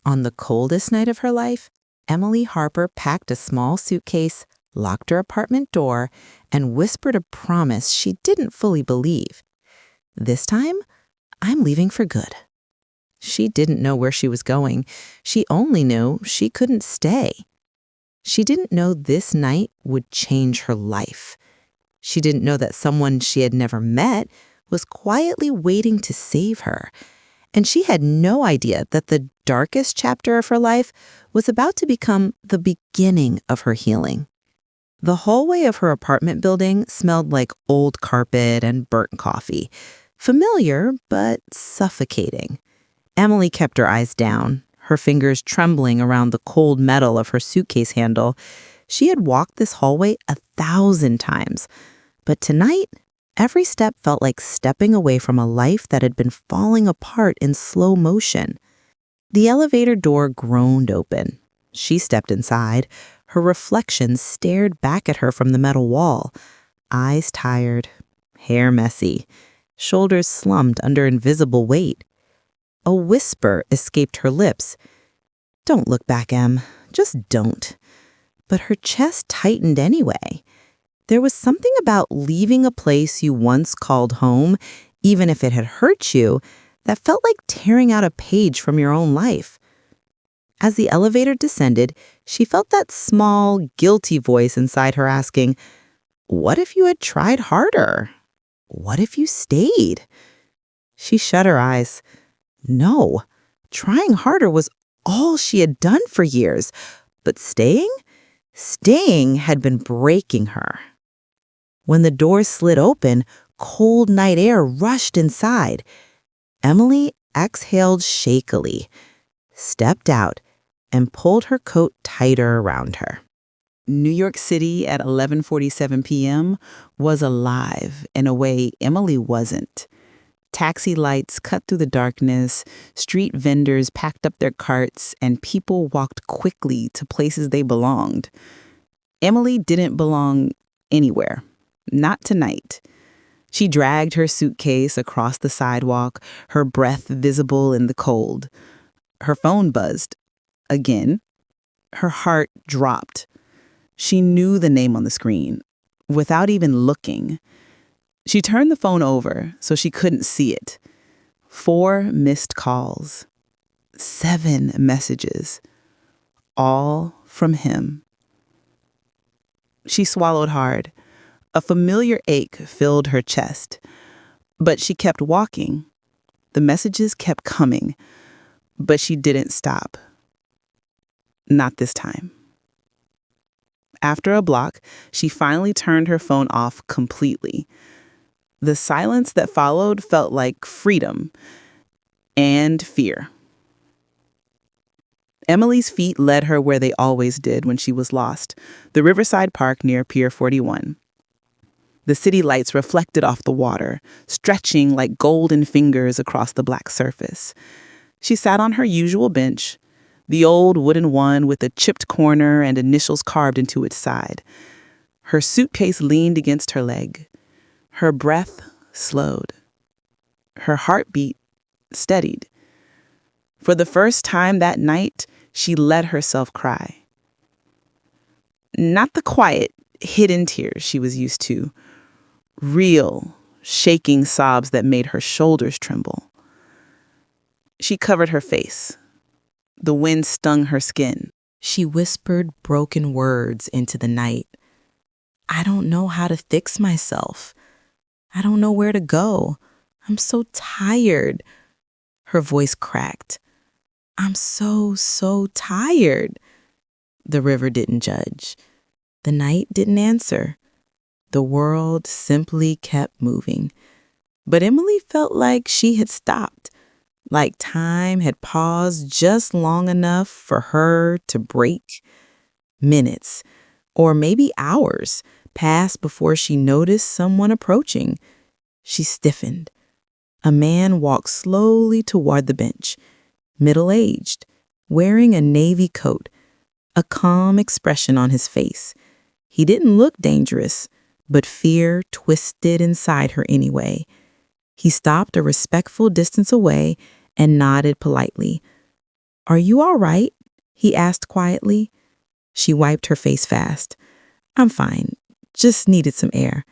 On the coldest night of her life, Emily Harper packed a small suitcase, locked her apartment door, and whispered a promise she didn't fully believe. This time, I'm leaving for good. She didn't know where she was going. She only knew she couldn't stay. She didn't know this night would change her life. She didn't know that someone she had never met was quietly waiting to save her. And she had no idea that the darkest chapter of her life was about to become the beginning of her healing. The hallway of her apartment building smelled like old carpet and burnt coffee. Familiar, but suffocating. Emily kept her eyes down, her fingers trembling around the cold metal of her suitcase handle. She had walked this hallway 1,000 times, but tonight, every step felt like stepping away from a life that had been falling apart in slow motion. The elevator door groaned open. She stepped inside. Her reflection stared back at her from the metal wall. Eyes tired, hair messy, shoulders slumped under invisible weight. A whisper escaped her lips. "Don't look back, Em. Just don't." But her chest tightened anyway. There was something about leaving a place you once called home, even if it had hurt you, that felt like tearing out a page from your own life. As the elevator descended, she felt that small, guilty voice inside her asking, "What if you had tried harder? What if you stayed?" She shut her eyes. No, trying harder was all she had done for years, but staying had been breaking her. When the door slid open, cold night air rushed inside. Emily exhaled shakily, stepped out, and pulled her coat tighter around her. New York City at 11:47 p.m. was alive in a way Emily wasn't. Taxi lights cut through the darkness, street vendors packed up their carts, and people walked quickly to places they belonged. Emily didn't belong anywhere, not tonight. She dragged her suitcase across the sidewalk, her breath visible in the cold. Her phone buzzed. Again. Her heart dropped. She knew the name on the screen, without even looking. She turned the phone over so she couldn't see it. 4 missed calls. 7 messages. All from him. She swallowed hard. A familiar ache filled her chest. But she kept walking. The messages kept coming. But she didn't stop. Not this time. After a block, she finally turned her phone off completely. The silence that followed felt like freedom and fear. Emily's feet led her where they always did when she was lost, the Riverside Park near Pier 41. The city lights reflected off the water, stretching like golden fingers across the black surface. She sat on her usual bench, the old wooden one with a chipped corner and initials carved into its side. Her suitcase leaned against her leg. Her breath slowed. Her heartbeat steadied. For the first time that night, she let herself cry. Not the quiet, hidden tears she was used to. Real, shaking sobs that made her shoulders tremble. She covered her face. The wind stung her skin. She whispered broken words into the night. "I don't know how to fix myself. I don't know where to go. I'm so tired." Her voice cracked. "I'm so tired." The river didn't judge. The night didn't answer. The world simply kept moving. But Emily felt like she had stopped, like time had paused just long enough for her to break. Minutes, or maybe hours, passed before she noticed someone approaching. She stiffened. A man walked slowly toward the bench, middle-aged, wearing a navy coat, a calm expression on his face. He didn't look dangerous, but fear twisted inside her anyway. He stopped a respectful distance away and nodded politely. "Are you all right?" he asked quietly. She wiped her face fast. "I'm fine. Just needed some air."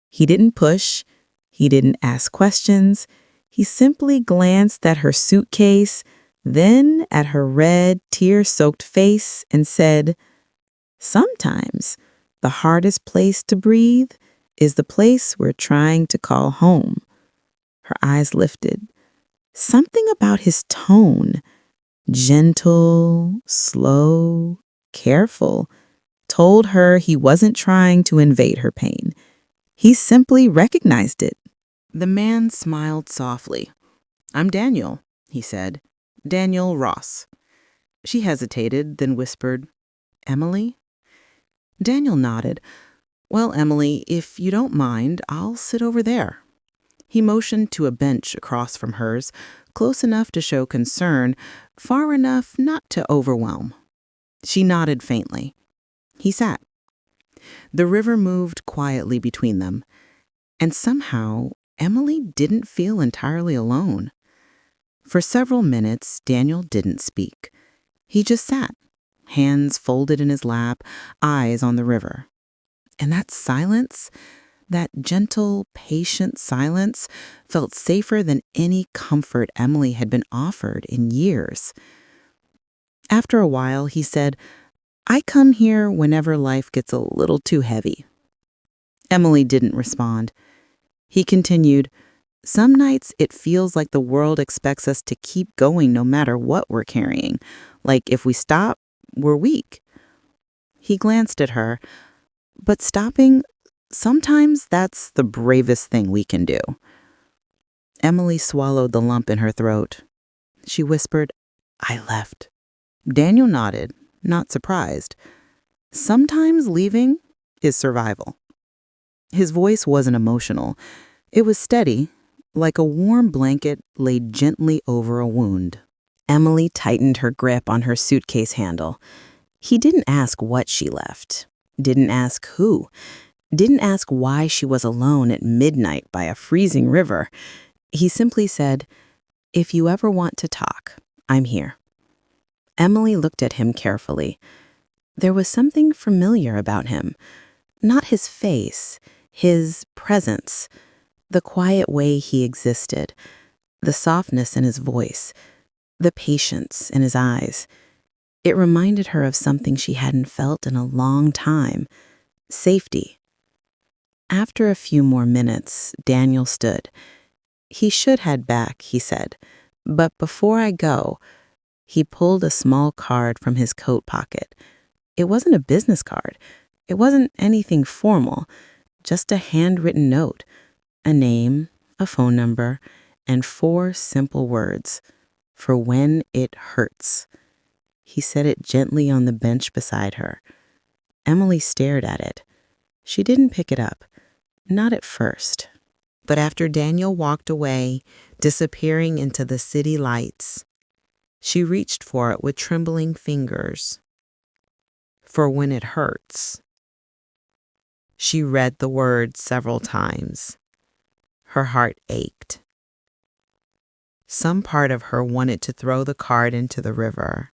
He didn't push. He didn't ask questions. He simply glanced at her suitcase, then at her red, tear-soaked face and said, "Sometimes the hardest place to breathe is the place we're trying to call home." Her eyes lifted. Something about his tone, gentle, slow, careful, told her he wasn't trying to invade her pain. He simply recognized it. The man smiled softly. "I'm Daniel," he said. "Daniel Ross." She hesitated, then whispered, "Emily?" Daniel nodded. "Well, Emily, if you don't mind, I'll sit over there." He motioned to a bench across from hers, close enough to show concern, far enough not to overwhelm. She nodded faintly. He sat. The river moved quietly between them, and somehow Emily didn't feel entirely alone. For several minutes, Daniel didn't speak. He just sat, hands folded in his lap, eyes on the river. And that silence, that gentle, patient silence, felt safer than any comfort Emily had been offered in years. After a while, he said, "I come here whenever life gets a little too heavy." Emily didn't respond. He continued, "Some nights it feels like the world expects us to keep going no matter what we're carrying. Like if we stop, we're weak." He glanced at her. "But stopping, sometimes that's the bravest thing we can do." Emily swallowed the lump in her throat. She whispered, "I left." Daniel nodded, not surprised. Sometimes leaving is survival. His voice wasn't emotional. It was steady, like a warm blanket laid gently over a wound. Emily tightened her grip on her suitcase handle. He didn't ask what she left, didn't ask who, didn't ask why she was alone at midnight by a freezing river. He simply said, "If you ever want to talk, I'm here." Emily looked at him carefully. There was something familiar about him. Not his face, his presence, the quiet way he existed, the softness in his voice, the patience in his eyes. It reminded her of something she hadn't felt in a long time: safety. After a few more minutes, Daniel stood. "He should head back," he said. "But before I go," he pulled a small card from his coat pocket. It wasn't a business card. It wasn't anything formal, just a handwritten note, a name, a phone number, and 4 simple words: "For when it hurts." He set it gently on the bench beside her. Emily stared at it. She didn't pick it up, not at first. But after Daniel walked away, disappearing into the city lights, she reached for it with trembling fingers. "For when it hurts." She read the words several times. Her heart ached. Some part of her wanted to throw the card into the river.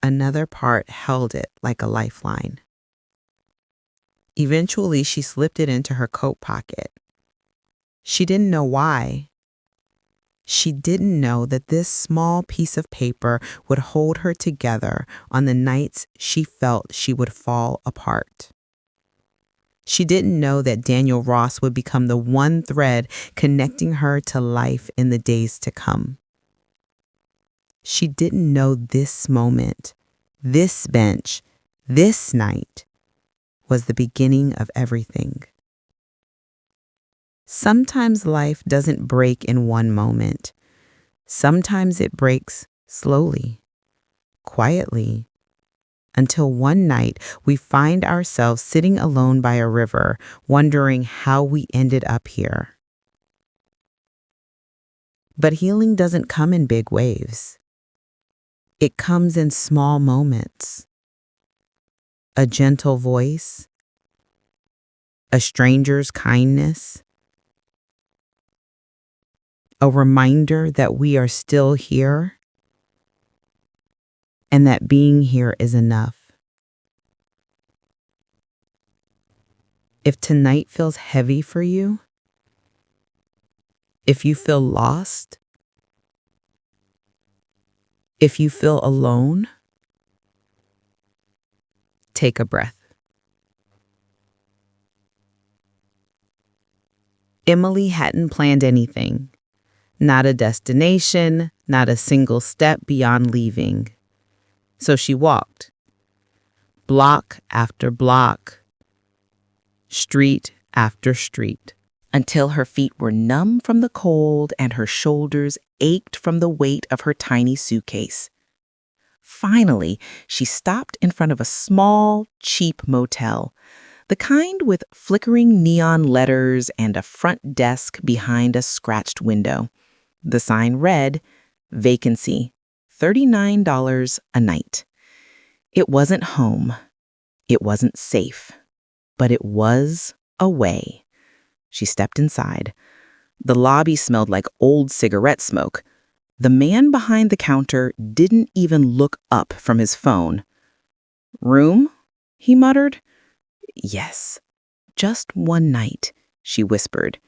Another part held it like a lifeline. Eventually, she slipped it into her coat pocket. She didn't know why. She didn't know that this small piece of paper would hold her together on the nights she felt she would fall apart. She didn't know that Daniel Ross would become the one thread connecting her to life in the days to come. She didn't know this moment, this bench, this night was the beginning of everything. Sometimes life doesn't break in one moment. Sometimes it breaks slowly, quietly, until one night we find ourselves sitting alone by a river, wondering how we ended up here. But healing doesn't come in big waves. It comes in small moments. A gentle voice, a stranger's kindness, a reminder that we are still here, and that being here is enough. If tonight feels heavy for you, if you feel lost, if you feel alone, take a breath. Emily hadn't planned anything. Not a destination, not a single step beyond leaving. So she walked, block after block, street after street, until her feet were numb from the cold and her shoulders ached from the weight of her tiny suitcase. Finally, she stopped in front of a small, cheap motel, the kind with flickering neon letters and a front desk behind a scratched window. The sign read, "Vacancy, $39 a night." It wasn't home. It wasn't safe. But it was away. She stepped inside. The lobby smelled like old cigarette smoke. The man behind the counter didn't even look up from his phone. "Room?" he muttered. "Yes, just one night," she whispered.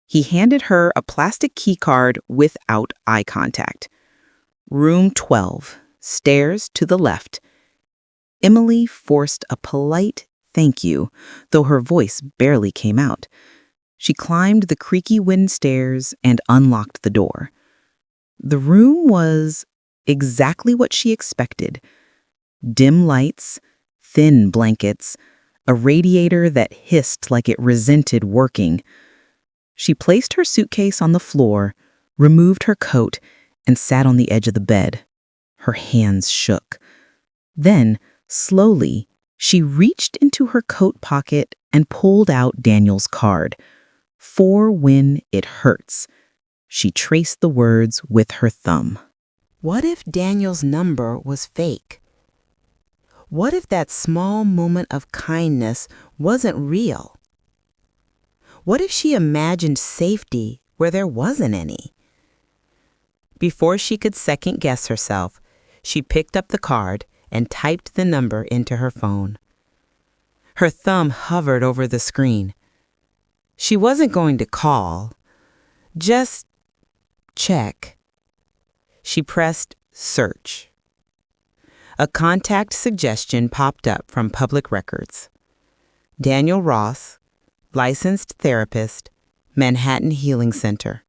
He handed her a plastic key card without eye contact. "Room 12, stairs to the left." Emily forced a polite thank you, though her voice barely came out. She climbed the creaky wind stairs and unlocked the door. The room was exactly what she expected. Dim lights, thin blankets, a radiator that hissed like it resented working. She placed her suitcase on the floor, removed her coat, and sat on the edge of the bed. Her hands shook. Then, slowly, she reached into her coat pocket and pulled out Daniel's card. "For when it hurts." She traced the words with her thumb. What if Daniel's number was fake? What if that small moment of kindness wasn't real? What if she imagined safety where there wasn't any? Before she could second-guess herself, she picked up the card and typed the number into her phone. Her thumb hovered over the screen. She wasn't going to call, just check. She pressed search. A contact suggestion popped up from public records. Daniel Ross, licensed therapist, Manhattan Healing Center.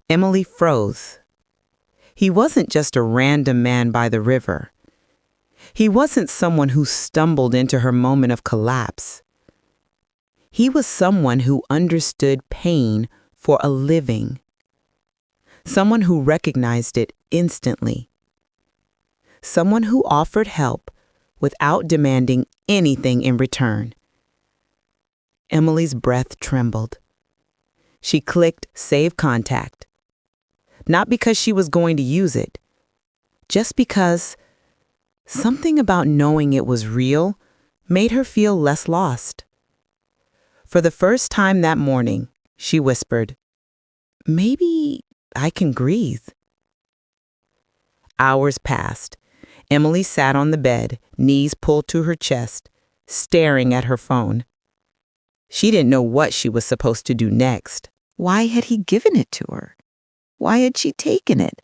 Emily froze. He wasn't just a random man by the river. He wasn't someone who stumbled into her moment of collapse. He was someone who understood pain for a living. Someone who recognized it instantly. Someone who offered help without demanding anything in return. Emily's breath trembled. She clicked Save Contact. Not because she was going to use it, just because something about knowing it was real made her feel less lost. For the first time that morning, she whispered, "Maybe I can breathe." Hours passed. Emily sat on the bed, knees pulled to her chest, staring at her phone. She didn't know what she was supposed to do next. Why had he given it to her? Why had she taken it?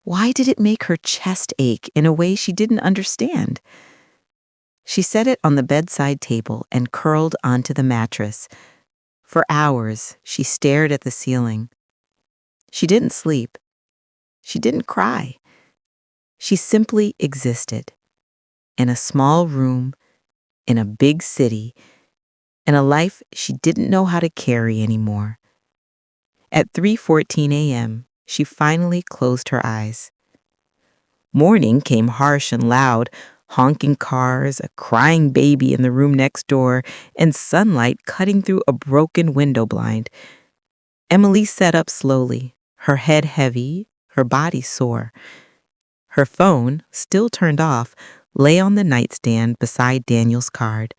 Why did it make her chest ache in a way she didn't understand? She set it on the bedside table and curled onto the mattress. For hours, she stared at the ceiling. She didn't sleep. She didn't cry. She simply existed. In a small room, in a big city, in a life she didn't know how to carry anymore. At 3:14 a.m., she finally closed her eyes. Morning came harsh and loud, honking cars, a crying baby in the room next door, and sunlight cutting through a broken window blind. Emily sat up slowly, her head heavy, her body sore. Her phone, still turned off, lay on the nightstand beside Daniel's card.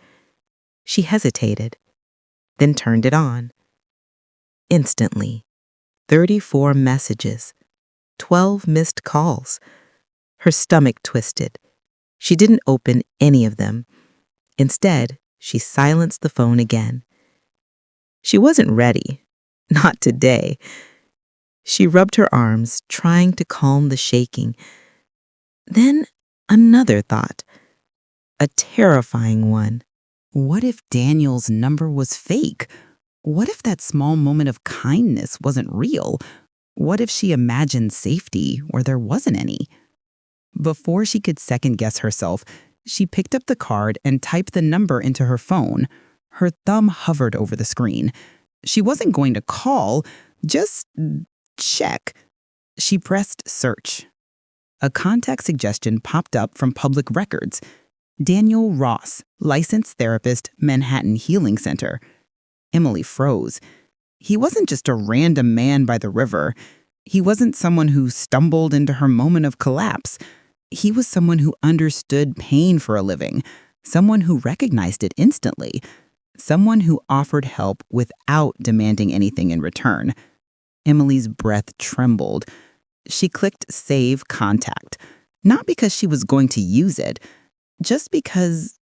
She hesitated, then turned it on. Instantly, 34 messages, 12 missed calls. Her stomach twisted. She didn't open any of them. Instead, she silenced the phone again. She wasn't ready. Not today. She rubbed her arms, trying to calm the shaking. Then another thought, a terrifying one. What if Daniel's number was fake? What if that small moment of kindness wasn't real? What if she imagined safety where there wasn't any? Before she could second-guess herself, she picked up the card and typed the number into her phone. Her thumb hovered over the screen. She wasn't going to call, just check. She pressed search. A contact suggestion popped up from public records. Daniel Ross, licensed therapist, Manhattan Healing Center. Emily froze. He wasn't just a random man by the river. He wasn't someone who stumbled into her moment of collapse. He was someone who understood pain for a living, someone who recognized it instantly, someone who offered help without demanding anything in return. Emily's breath trembled. She clicked Save Contact, not because she was going to use it, just because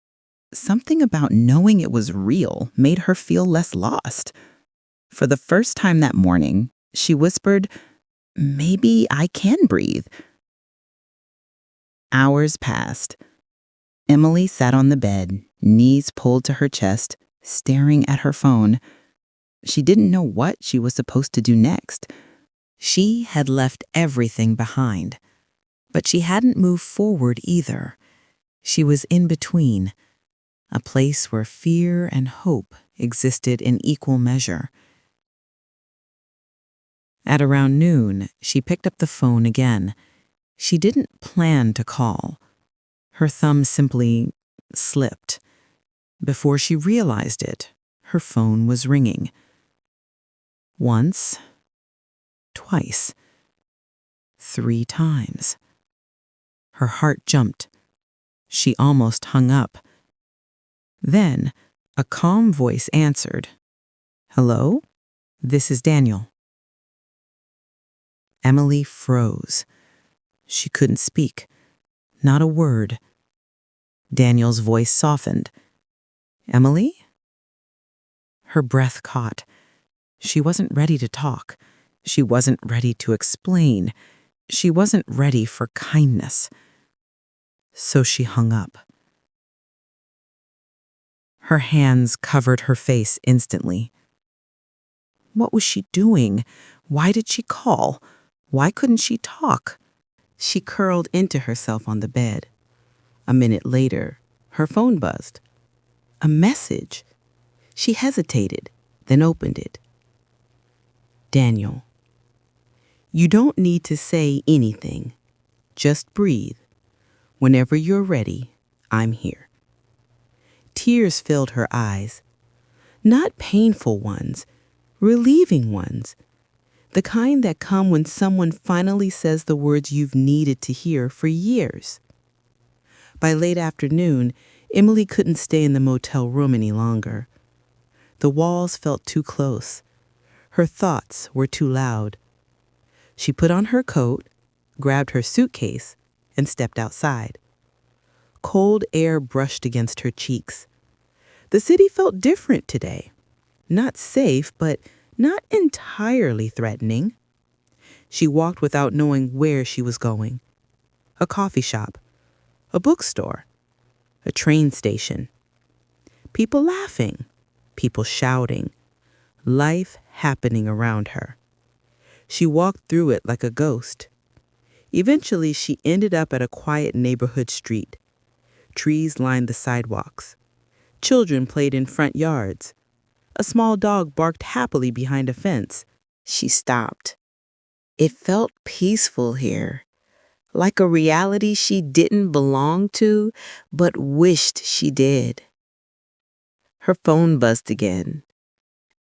something about knowing it was real made her feel less lost. For the first time that morning, she whispered, "Maybe I can breathe." Hours passed. Emily sat on the bed, knees pulled to her chest, staring at her phone. She didn't know what she was supposed to do next. She had left everything behind, but she hadn't moved forward either. She was in between, a place where fear and hope existed in equal measure. At around noon, she picked up the phone again. She didn't plan to call. Her thumb simply slipped. Before she realized it, her phone was ringing. Once, twice, 3 times. Her heart jumped. She almost hung up. Then, a calm voice answered. "Hello? This is Daniel." Emily froze. She couldn't speak. Not a word. Daniel's voice softened. "Emily?" Her breath caught. She wasn't ready to talk. She wasn't ready to explain. She wasn't ready for kindness. So she hung up. Her hands covered her face instantly. What was she doing? Why did she call? Why couldn't she talk? She curled into herself on the bed. A minute later, her phone buzzed. A message. She hesitated, then opened it. "Daniel, you don't need to say anything. Just breathe. Whenever you're ready, I'm here." Tears filled her eyes. Not painful ones, relieving ones. The kind that come when someone finally says the words you've needed to hear for years. By late afternoon, Emily couldn't stay in the motel room any longer. The walls felt too close. Her thoughts were too loud. She put on her coat, grabbed her suitcase, and stepped outside. Cold air brushed against her cheeks. The city felt different today. Not safe, but not entirely threatening. She walked without knowing where she was going. A coffee shop, a bookstore, a train station. People laughing, people shouting, life happening around her. She walked through it like a ghost. Eventually, she ended up at a quiet neighborhood street. Trees lined the sidewalks. Children played in front yards. A small dog barked happily behind a fence. She stopped. It felt peaceful here, like a reality she didn't belong to, but wished she did. Her phone buzzed again.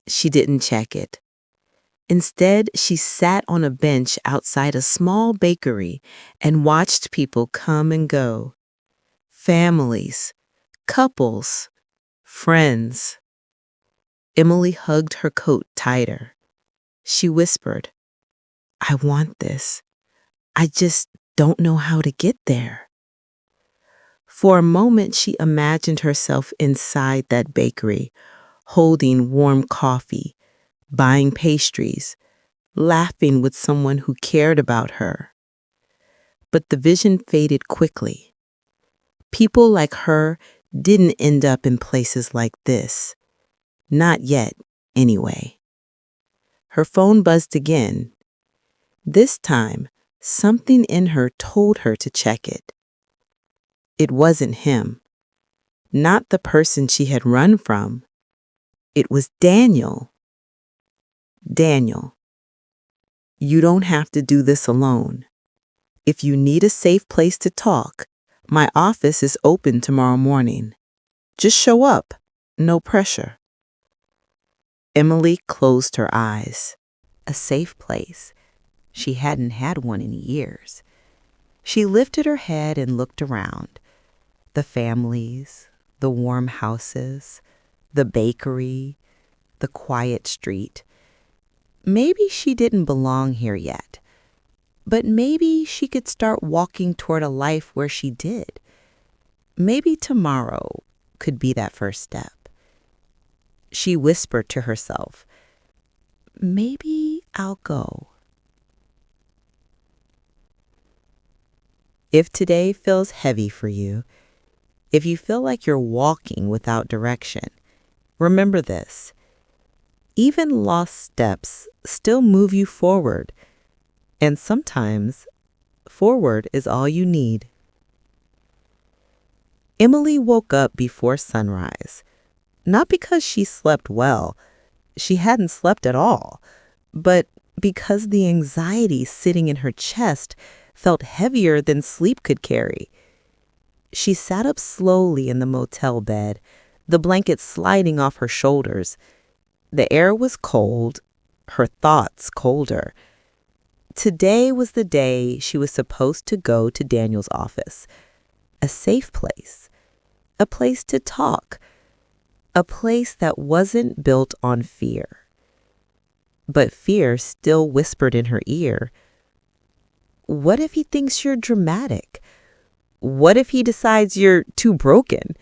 She didn't check it. Instead, she sat on a bench outside a small bakery and watched people come and go. Families, couples, friends. Emily hugged her coat tighter. She whispered, "I want this. I just don't know how to get there. For a moment, she imagined herself inside that bakery, holding warm coffee, buying pastries, laughing with someone who cared about her. But the vision faded quickly. People like her didn't end up in places like this. Not yet, anyway. Her phone buzzed again. This time, something in her told her to check it. It wasn't him. Not the person she had run from. It was Daniel. Daniel, you don't have to do this alone. If you need a safe place to talk, my office is open tomorrow morning. Just show up. No pressure. Emily closed her eyes. A safe place. She hadn't had one in years. She lifted her head and looked around. The families, the warm houses, the bakery, the quiet street. Maybe she didn't belong here yet, but maybe she could start walking toward a life where she did. Maybe tomorrow could be that first step. She whispered to herself, maybe I'll go. If today feels heavy for you, if you feel like you're walking without direction, remember this. Even lost steps still move you forward, and sometimes forward is all you need. Emily woke up before sunrise, not because she slept well. She hadn't slept at all, but because the anxiety sitting in her chest felt heavier than sleep could carry. She sat up slowly in the motel bed, the blanket sliding off her shoulders. The air was cold, her thoughts colder. Today was the day she was supposed to go to Daniel's office. A safe place. A place to talk. A place that wasn't built on fear. But fear still whispered in her ear. What if he thinks you're dramatic? What if he decides you're too broken?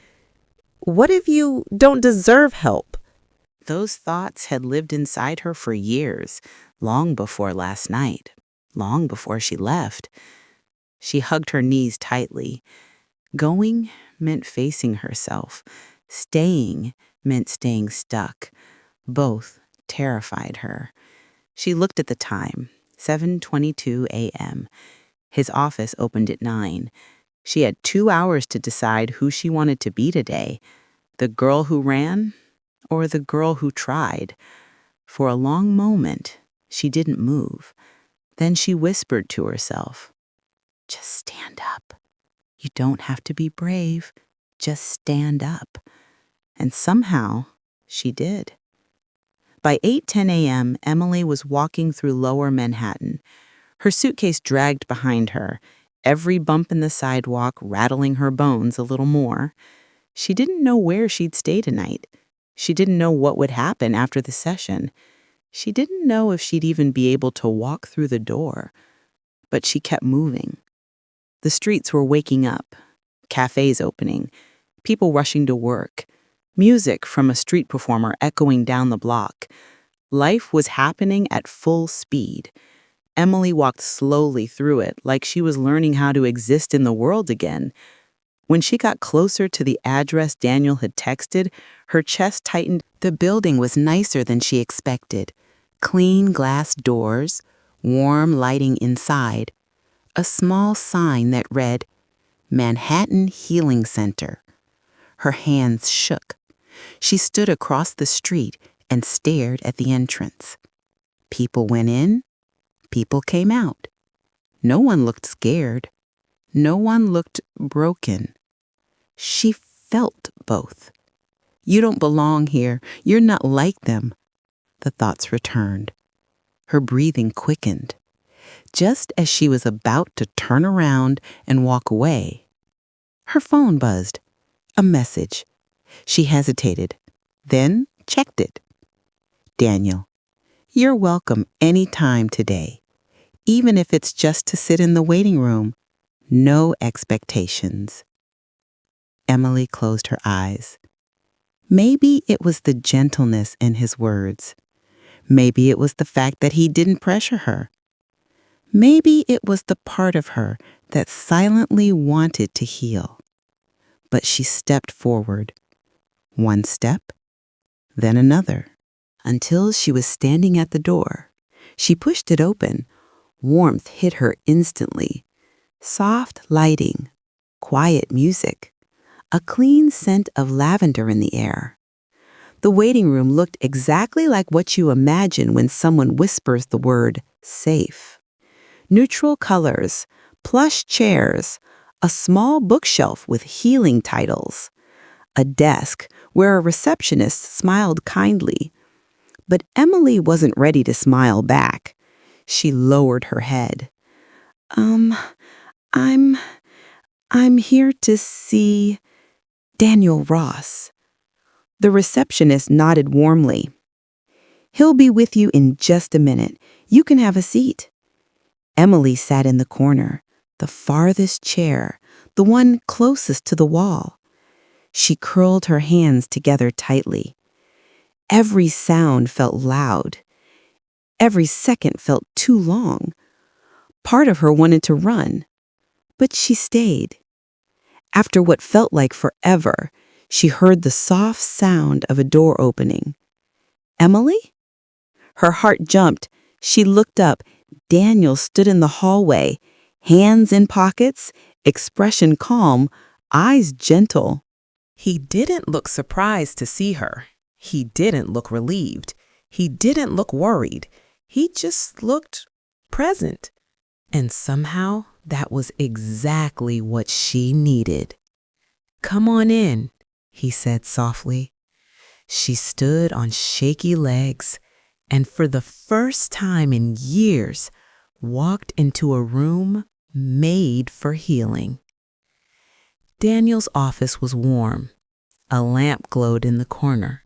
What if you don't deserve help? Those thoughts had lived inside her for years, long before last night, long before she left. She hugged her knees tightly. Going meant facing herself. Staying meant staying stuck. Both terrified her. She looked at the time, 7:22 a.m. His office opened at 9. She had 2 hours to decide who she wanted to be today, the girl who ran or the girl who tried. For a long moment, she didn't move. Then she whispered to herself, just stand up. You don't have to be brave. Just stand up. And somehow, she did. By 8:10 a.m., Emily was walking through lower Manhattan. Her suitcase dragged behind her, every bump in the sidewalk rattling her bones a little more. She didn't know where she'd stay tonight. She didn't know what would happen after the session. She didn't know if she'd even be able to walk through the door. But she kept moving. The streets were waking up, cafes opening, people rushing to work, music from a street performer echoing down the block. Life was happening at full speed. Emily walked slowly through it like she was learning how to exist in the world again. When she got closer to the address Daniel had texted, her chest tightened. The building was nicer than she expected. Clean glass doors, warm lighting inside, a small sign that read, Manhattan Healing Center. Her hands shook. She stood across the street and stared at the entrance. People went in, people came out. No one looked scared. No one looked broken. She felt both. You don't belong here. You're not like them. The thoughts returned. Her breathing quickened. Just as she was about to turn around and walk away, her phone buzzed. A message. She hesitated, then checked it. Daniel, you're welcome any time today, even if it's just to sit in the waiting room. no expectations. Emily closed her eyes. Maybe it was the gentleness in his words. Maybe it was the fact that he didn't pressure her. Maybe it was the part of her that silently wanted to heal. But she stepped forward. One step, then another, until she was standing at the door. She pushed it open. Warmth hit her instantly. Soft lighting, quiet music, a clean scent of lavender in the air. The waiting room looked exactly like what you imagine when someone whispers the word safe. Neutral colors, plush chairs, a small bookshelf with healing titles, a desk where a receptionist smiled kindly. But Emily wasn't ready to smile back. She lowered her head. I'm here to see Daniel Ross. The receptionist nodded warmly. He'll be with you in just a minute. You can have a seat. Emily sat in the corner, the farthest chair, the one closest to the wall. She curled her hands together tightly. Every sound felt loud. Every second felt too long. Part of her wanted to run, but she stayed. After what felt like forever, she heard the soft sound of a door opening. Emily? Her heart jumped. She looked up. Daniel stood in the hallway, hands in pockets, expression calm, eyes gentle. He didn't look surprised to see her. He didn't look relieved. He didn't look worried. He just looked present. And somehow that was exactly what she needed. "Come on in," he said softly. She stood on shaky legs and for the first time in years walked into a room made for healing. Daniel's office was warm. A lamp glowed in the corner.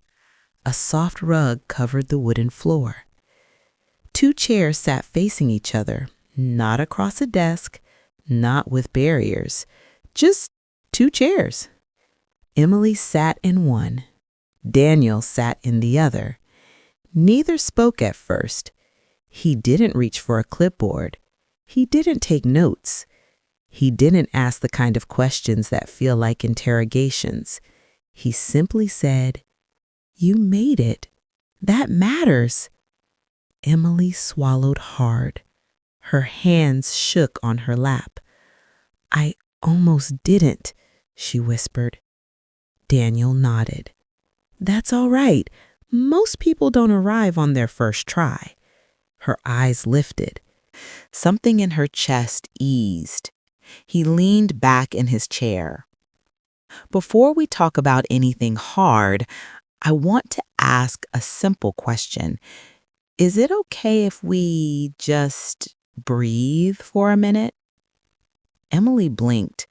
A soft rug covered the wooden floor. Two chairs sat facing each other, not across a desk, not with barriers, just two chairs. Emily sat in one. Daniel sat in the other. Neither spoke at first. He didn't reach for a clipboard. He didn't take notes. He didn't ask the kind of questions that feel like interrogations. He simply said, "You made it. That matters." Emily swallowed hard. Her hands shook on her lap. "I almost didn't," she whispered. Daniel nodded. "That's all right. Most people don't arrive on their first try." Her eyes lifted. Something in her chest eased. He leaned back in his chair. "Before we talk about anything hard, I want to ask a simple question. Is it okay if we just breathe for a minute?" Emily blinked.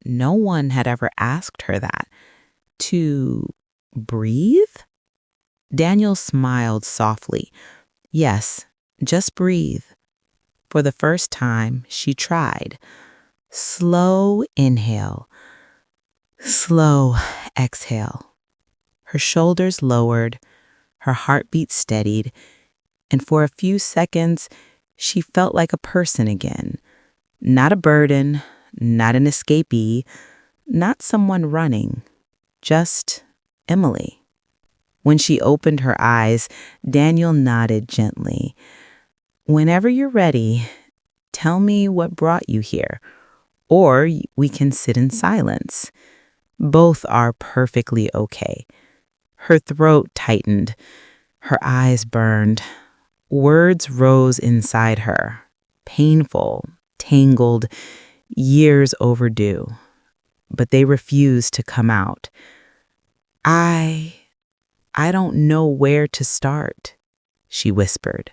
No one had ever asked her that. To breathe? Daniel smiled softly. Yes, just breathe. For the first time, she tried. Slow inhale. Slow exhale. Her shoulders lowered. Her heartbeat steadied. And for a few seconds, she felt like a person again. Not a burden, not an escapee, not someone running. Just Emily. When she opened her eyes, Daniel nodded gently. "Whenever you're ready, tell me what brought you here, or we can sit in silence. Both are perfectly okay." Her throat tightened. Her eyes burned. Words rose inside her, painful, tangled, years overdue. But they refused to come out. I don't know where to start," she whispered.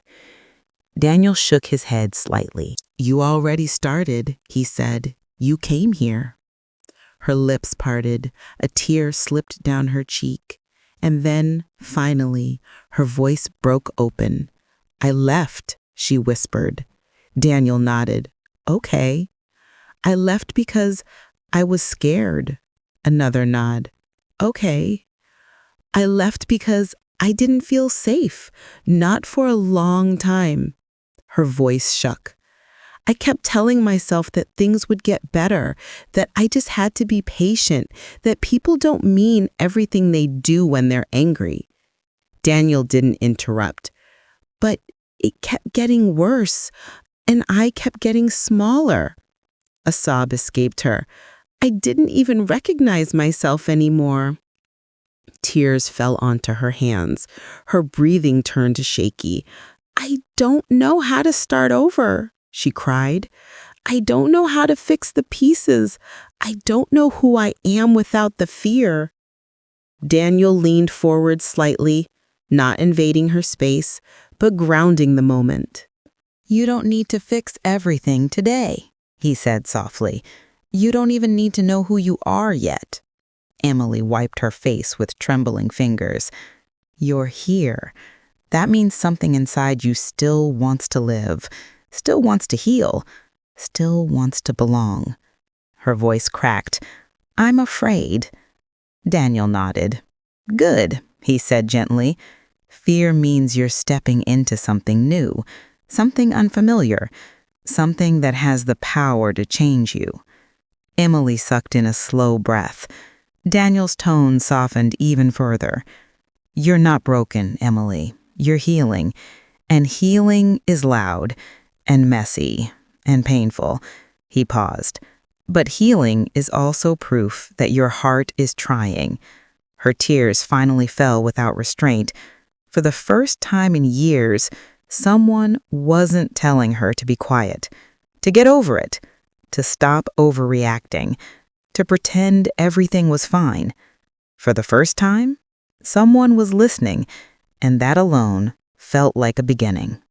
Daniel shook his head slightly. "You already started," he said. "You came here." Her lips parted. A tear slipped down her cheek. And then, finally, her voice broke open. "I left," she whispered. Daniel nodded. "Okay." I left because I was scared. Another nod. Okay. I left because I didn't feel safe, not for a long time. Her voice shook. I kept telling myself that things would get better, that I just had to be patient, that people don't mean everything they do when they're angry. Daniel didn't interrupt, but it kept getting worse, and I kept getting smaller. A sob escaped her. I didn't even recognize myself anymore. Tears fell onto her hands. Her breathing turned shaky. I don't know how to start over, she cried. I don't know how to fix the pieces. I don't know who I am without the fear. Daniel leaned forward slightly, not invading her space, but grounding the moment. You don't need to fix everything today, he said softly. You don't even need to know who you are yet. Emily wiped her face with trembling fingers. You're here. That means something inside you still wants to live, still wants to heal, still wants to belong. Her voice cracked. I'm afraid. Daniel nodded. Good, he said gently. Fear means you're stepping into something new, something unfamiliar, something that has the power to change you. Emily sucked in a slow breath. Daniel's tone softened even further. You're not broken, Emily. You're healing. And healing is loud and messy and painful. He paused. But healing is also proof that your heart is trying. Her tears finally fell without restraint. For the first time in years, someone wasn't telling her to be quiet, to get over it, to stop overreacting, to pretend everything was fine. For the first time, someone was listening, and that alone felt like a beginning.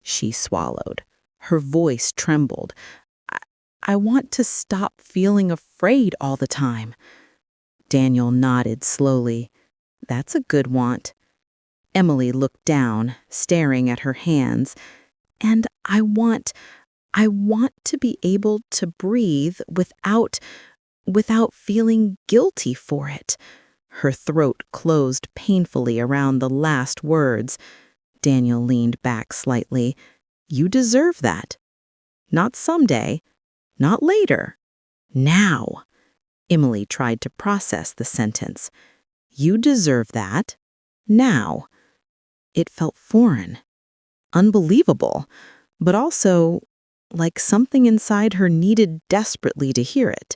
She swallowed. Her voice trembled. I want to stop feeling afraid all the time. Daniel nodded slowly. That's a good want. Emily looked down, staring at her hands. And I want to be able to breathe without feeling guilty for it. Her throat closed painfully around the last words. Daniel leaned back slightly. You deserve that. Not someday, not later. Now. Emily tried to process the sentence. You deserve that. Now. It felt foreign, unbelievable, but also like something inside her needed desperately to hear it.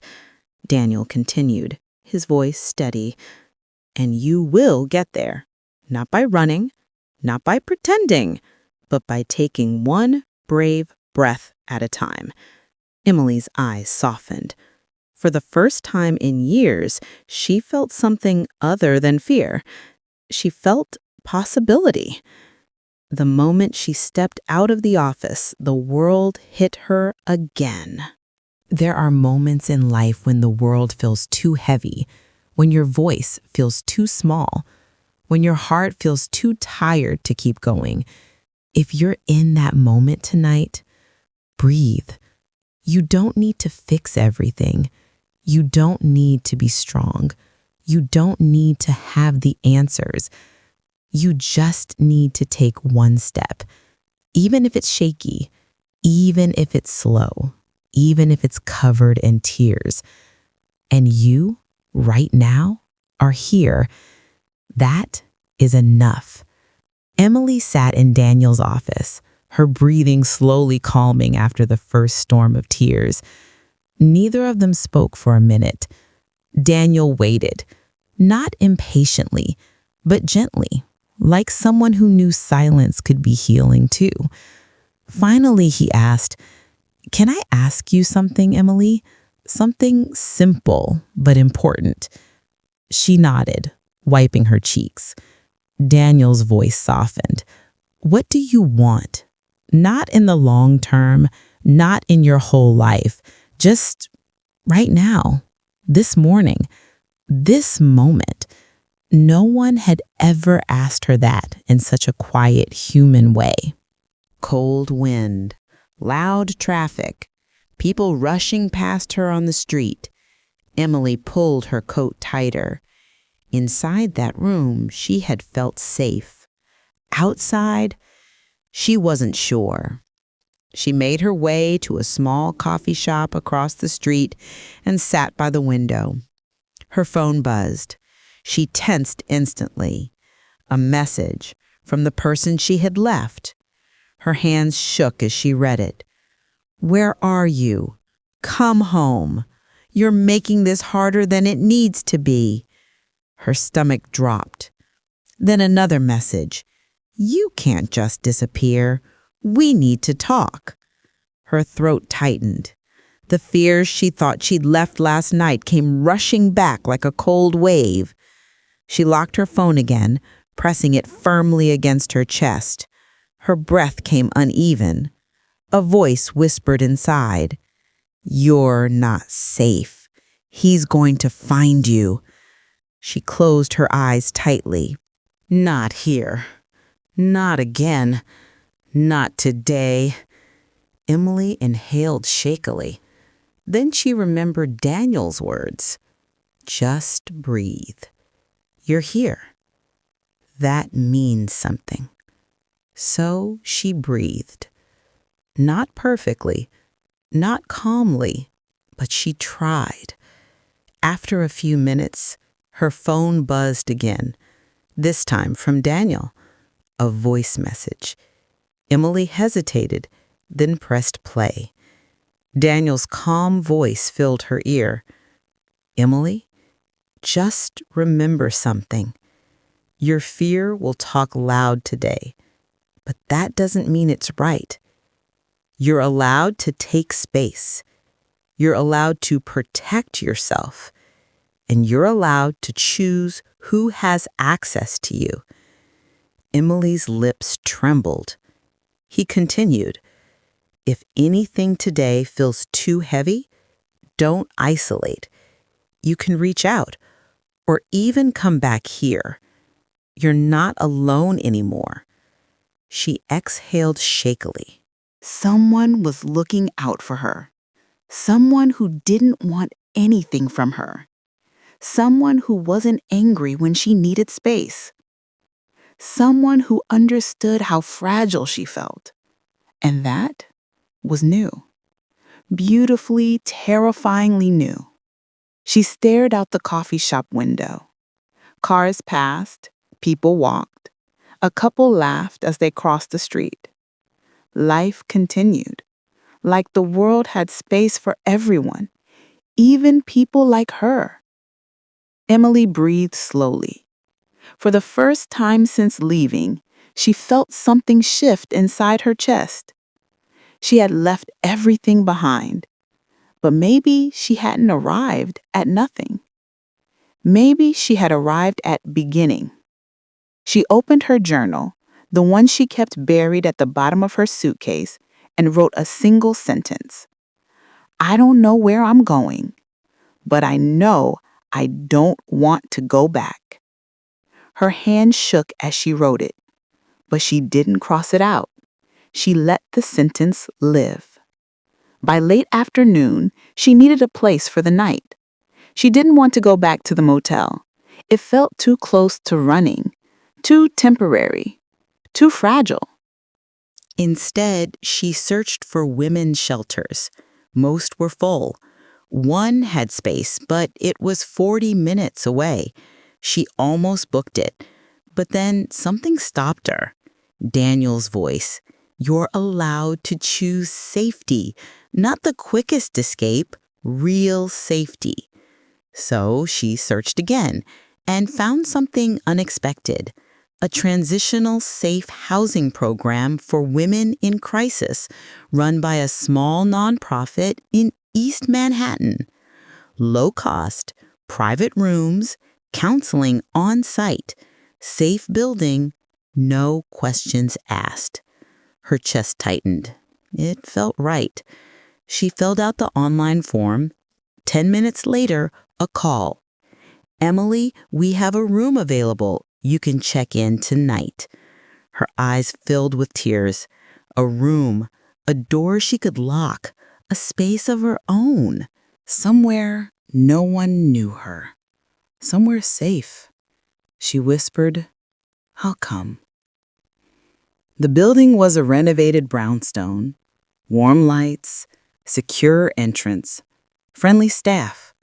Daniel continued, his voice steady. And you will get there. Not by running, not by pretending, but by taking one brave breath at a time. Emily's eyes softened. For the first time in years, she felt something other than fear. She felt possibility. The moment she stepped out of the office, the world hit her again. There are moments in life when the world feels too heavy, when your voice feels too small, when your heart feels too tired to keep going. If you're in that moment tonight, breathe. You don't need to fix everything. You don't need to be strong. You don't need to have the answers. You just need to take one step, even if it's shaky, even if it's slow, even if it's covered in tears. And you, right now, are here. That is enough. Emily sat in Daniel's office, her breathing slowly calming after the first storm of tears. Neither of them spoke for a minute. Daniel waited, not impatiently, but gently, like someone who knew silence could be healing too. Finally, he asked, "Can I ask you something, Emily? Something simple but important." She nodded, wiping her cheeks. Daniel's voice softened. What do you want? Not in the long term, not in your whole life, just right now, this morning, this moment. No one had ever asked her that in such a quiet, human way. Cold wind, loud traffic, people rushing past her on the street. Emily pulled her coat tighter. Inside that room, she had felt safe. Outside, she wasn't sure. She made her way to a small coffee shop across the street and sat by the window. Her phone buzzed. She tensed instantly. A message from the person she had left. Her hands shook as she read it. "Where are you? Come home. You're making this harder than it needs to be." Her stomach dropped. Then another message. "You can't just disappear. We need to talk." Her throat tightened. The fears she thought she'd left last night came rushing back like a cold wave. She locked her phone again, pressing it firmly against her chest. Her breath came uneven. A voice whispered inside, "You're not safe. He's going to find you." She closed her eyes tightly. "Not here. Not again. Not today." Emily inhaled shakily. Then she remembered Daniel's words. "Just breathe. You're here. That means something." So she breathed. Not perfectly, not calmly, but she tried. After a few minutes, her phone buzzed again, this time from Daniel. A voice message. Emily hesitated, then pressed play. Daniel's calm voice filled her ear. "Emily, just remember something. Your fear will talk loud today, but that doesn't mean it's right. You're allowed to take space. You're allowed to protect yourself. And you're allowed to choose who has access to you." Emily's lips trembled. He continued, "If anything today feels too heavy, don't isolate. You can reach out, or even come back here. You're not alone anymore." She exhaled shakily. Someone was looking out for her. Someone who didn't want anything from her. Someone who wasn't angry when she needed space. Someone who understood how fragile she felt. And that was new. Beautifully, terrifyingly new. She stared out the coffee shop window. Cars passed, people walked. A couple laughed as they crossed the street. Life continued, like the world had space for everyone, even people like her. Emily breathed slowly. For the first time since leaving, she felt something shift inside her chest. She had left everything behind, but maybe she hadn't arrived at nothing. Maybe she had arrived at beginning. She opened her journal, the one she kept buried at the bottom of her suitcase, and wrote a single sentence. "I don't know where I'm going, but I know I don't want to go back." Her hand shook as she wrote it, but she didn't cross it out. She let the sentence live. By late afternoon, she needed a place for the night. She didn't want to go back to the motel. It felt too close to running, too temporary, too fragile. Instead, she searched for women's shelters. Most were full. One had space, but it was 40 minutes away. She almost booked it, but then something stopped her. Daniel's voice. "You're allowed to choose safety, not the quickest escape, real safety." So she searched again and found something unexpected. A transitional safe housing program for women in crisis run by a small nonprofit in East Manhattan. Low cost, private rooms, counseling on site, safe building, no questions asked. Her chest tightened. It felt right. She filled out the online form. 10 minutes later, a call. "Emily, we have a room available. You can check in tonight." Her eyes filled with tears. A room, a door she could lock, a space of her own, somewhere no one knew her, somewhere safe. She whispered, "I'll come." The building was a renovated brownstone, warm lights, secure entrance, friendly staff.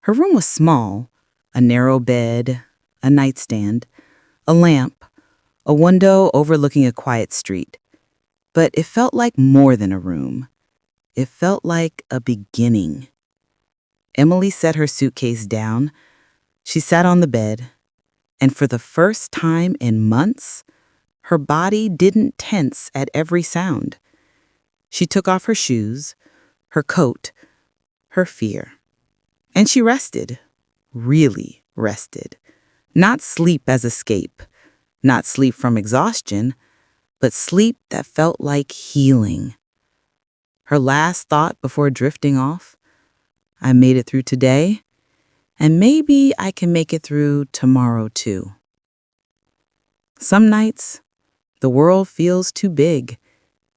Her room was small, a narrow bed, a nightstand, a lamp, a window overlooking a quiet street. But it felt like more than a room. It felt like a beginning. Emily set her suitcase down. She sat on the bed, and for the first time in months, her body didn't tense at every sound. She took off her shoes, her coat, her fear. And she rested, really rested. Not sleep as escape, not sleep from exhaustion, but sleep that felt like healing. Her last thought before drifting off, I made it through today, and maybe I can make it through tomorrow too. Some nights, the world feels too big,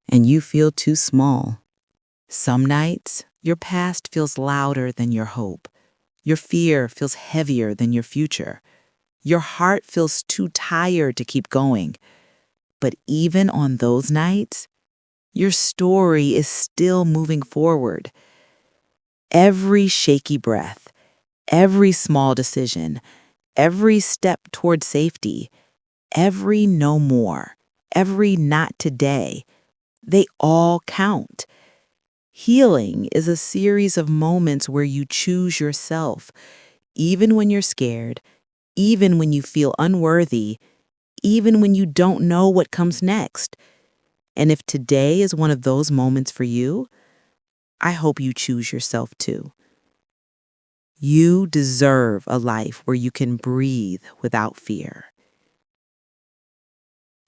and you feel too small. Some nights, your past feels louder than your hope. Your fear feels heavier than your future. Your heart feels too tired to keep going. But even on those nights, your story is still moving forward. Every shaky breath, every small decision, every step toward safety, every no more, every not today, they all count. Healing is a series of moments where you choose yourself, even when you're scared, even when you feel unworthy, even when you don't know what comes next. And if today is one of those moments for you, I hope you choose yourself too. You deserve a life where you can breathe without fear.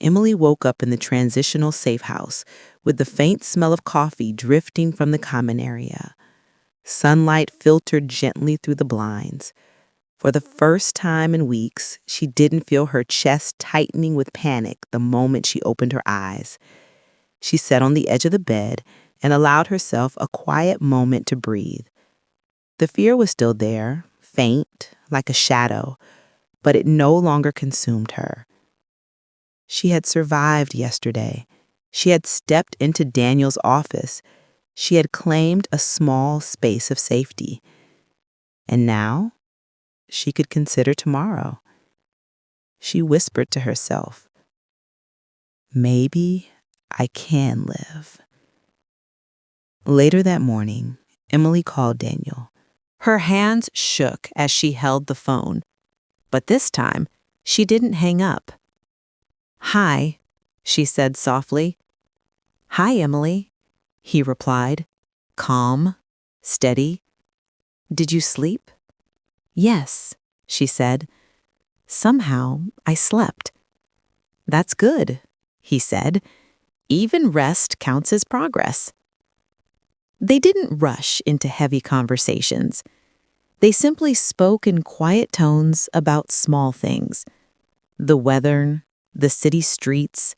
Emily woke up in the transitional safe house with the faint smell of coffee drifting from the common area. Sunlight filtered gently through the blinds. For the first time in weeks, she didn't feel her chest tightening with panic the moment she opened her eyes. She sat on the edge of the bed and allowed herself a quiet moment to breathe. The fear was still there, faint, like a shadow, but it no longer consumed her. She had survived yesterday. She had stepped into Daniel's office. She had claimed a small space of safety. And now, she could consider tomorrow. She whispered to herself, "Maybe I can live." Later that morning, Emily called Daniel. Her hands shook as she held the phone, but this time, she didn't hang up. "Hi," she said softly. "Hi, Emily," he replied, calm, steady. "Did you sleep?" "Yes," she said. "Somehow I slept." "That's good," he said. "Even rest counts as progress." They didn't rush into heavy conversations. They simply spoke in quiet tones about small things. The weather, the city streets,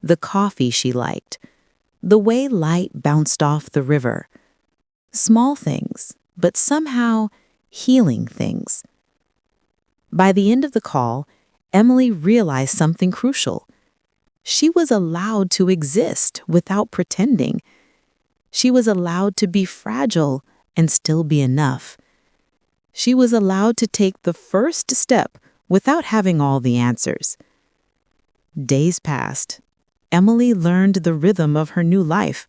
the coffee she liked, the way light bounced off the river. Small things, but somehow healing things. By the end of the call, Emily realized something crucial. She was allowed to exist without pretending. She was allowed to be fragile and still be enough. She was allowed to take the first step without having all the answers. Days passed. Emily learned the rhythm of her new life.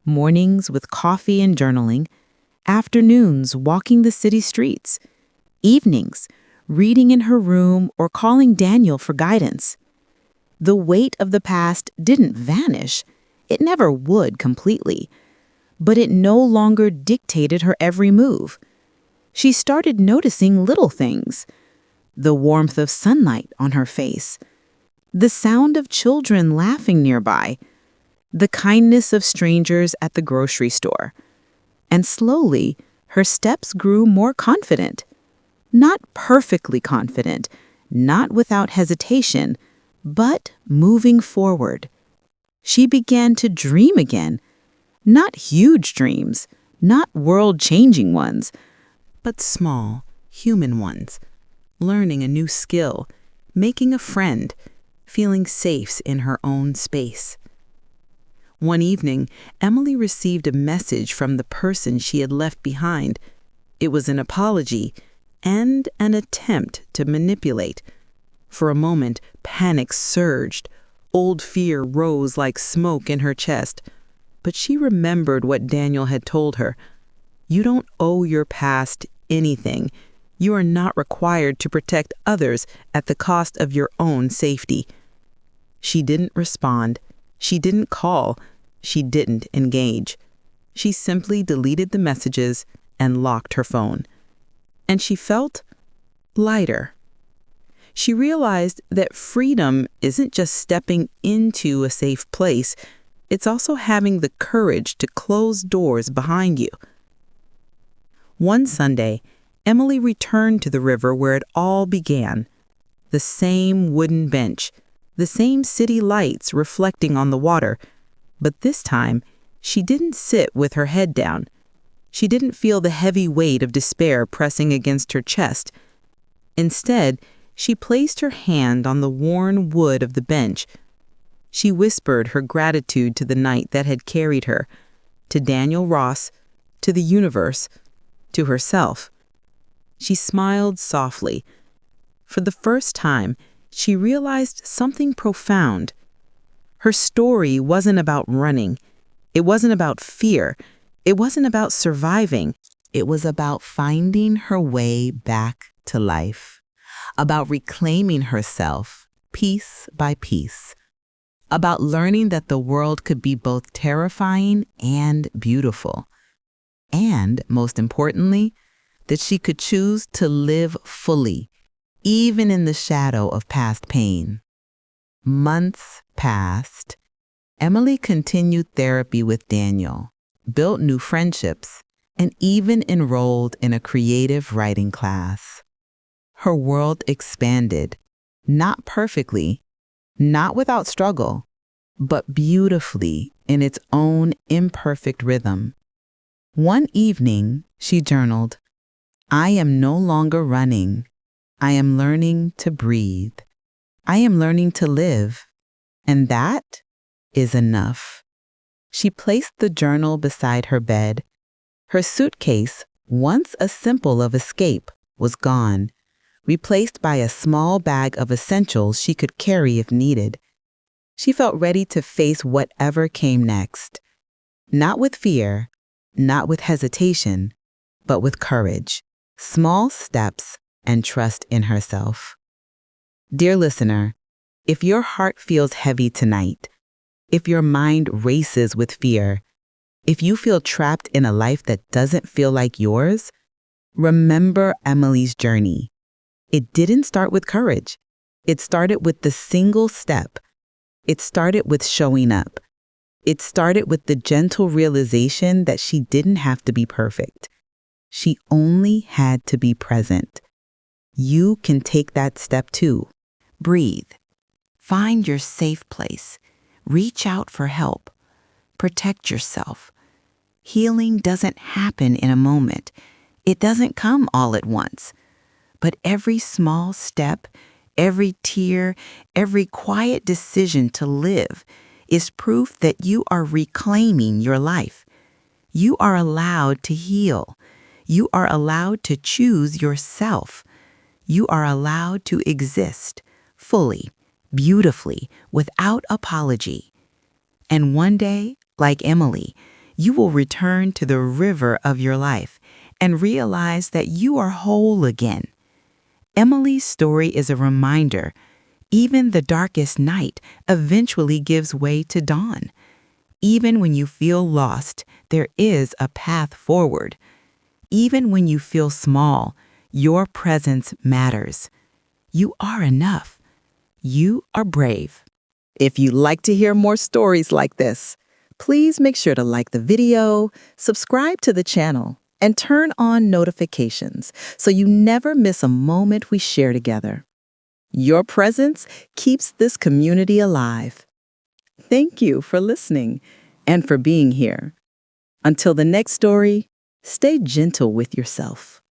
Mornings with coffee and journaling, afternoons walking the city streets, evenings reading in her room or calling Daniel for guidance. The weight of the past didn't vanish. It never would completely. But it no longer dictated her every move. She started noticing little things. The warmth of sunlight on her face, the sound of children laughing nearby, the kindness of strangers at the grocery store. And slowly, her steps grew more confident. Not perfectly confident, not without hesitation, but moving forward. She began to dream again, Not huge dreams, not world-changing ones, but small, human ones. Learning a new skill, making a friend, feeling safe in her own space. One evening, Emily received a message from the person she had left behind. It was an apology and an attempt to manipulate. For a moment, panic surged. Old fear rose like smoke in her chest. But she remembered what Daniel had told her. You don't owe your past anything. You are not required to protect others at the cost of your own safety. She didn't respond. She didn't call. She didn't engage. She simply deleted the messages and locked her phone. And she felt lighter. She realized that freedom isn't just stepping into a safe place. It's also having the courage to close doors behind you. One Sunday, Emily returned to the river where it all began. The same wooden bench, the same city lights reflecting on the water. But this time, she didn't sit with her head down. She didn't feel the heavy weight of despair pressing against her chest. Instead, she placed her hand on the worn wood of the bench. She whispered her gratitude to the night that had carried her, to Daniel Ross, to the universe, to herself. She smiled softly. For the first time, she realized something profound. Her story wasn't about running. It wasn't about fear. It wasn't about surviving. It was about finding her way back to life, about reclaiming herself piece by piece, about learning that the world could be both terrifying and beautiful, and, most importantly, that she could choose to live fully, even in the shadow of past pain. Months passed. Emily continued therapy with Daniel, built new friendships, and even enrolled in a creative writing class. Her world expanded, not perfectly, not without struggle, but beautifully in its own imperfect rhythm. One evening, she journaled, "I am no longer running. I am learning to breathe. I am learning to live. And that is enough." She placed the journal beside her bed. Her suitcase, once a symbol of escape, was gone, replaced by a small bag of essentials she could carry if needed. She felt ready to face whatever came next. Not with fear, not with hesitation, but with courage, small steps, and trust in herself. Dear listener, if your heart feels heavy tonight, if your mind races with fear, if you feel trapped in a life that doesn't feel like yours, remember Emily's journey. It didn't start with courage. It started with the single step. It started with showing up. It started with the gentle realization that she didn't have to be perfect. She only had to be present. You can take that step too. Breathe. Find your safe place. Reach out for help. Protect yourself. Healing doesn't happen in a moment. It doesn't come all at once. But every small step, every tear, every quiet decision to live is proof that you are reclaiming your life. You are allowed to heal. You are allowed to choose yourself. You are allowed to exist fully, beautifully, without apology. And one day, like Emily, you will return to the river of your life and realize that you are whole again. Emily's story is a reminder. Even the darkest night eventually gives way to dawn. Even when you feel lost, there is a path forward. Even when you feel small, your presence matters. You are enough. You are brave. If you'd like to hear more stories like this, please make sure to like the video, subscribe to the channel, and turn on notifications so you never miss a moment we share together. Your presence keeps this community alive. Thank you for listening and for being here. Until the next story, stay gentle with yourself.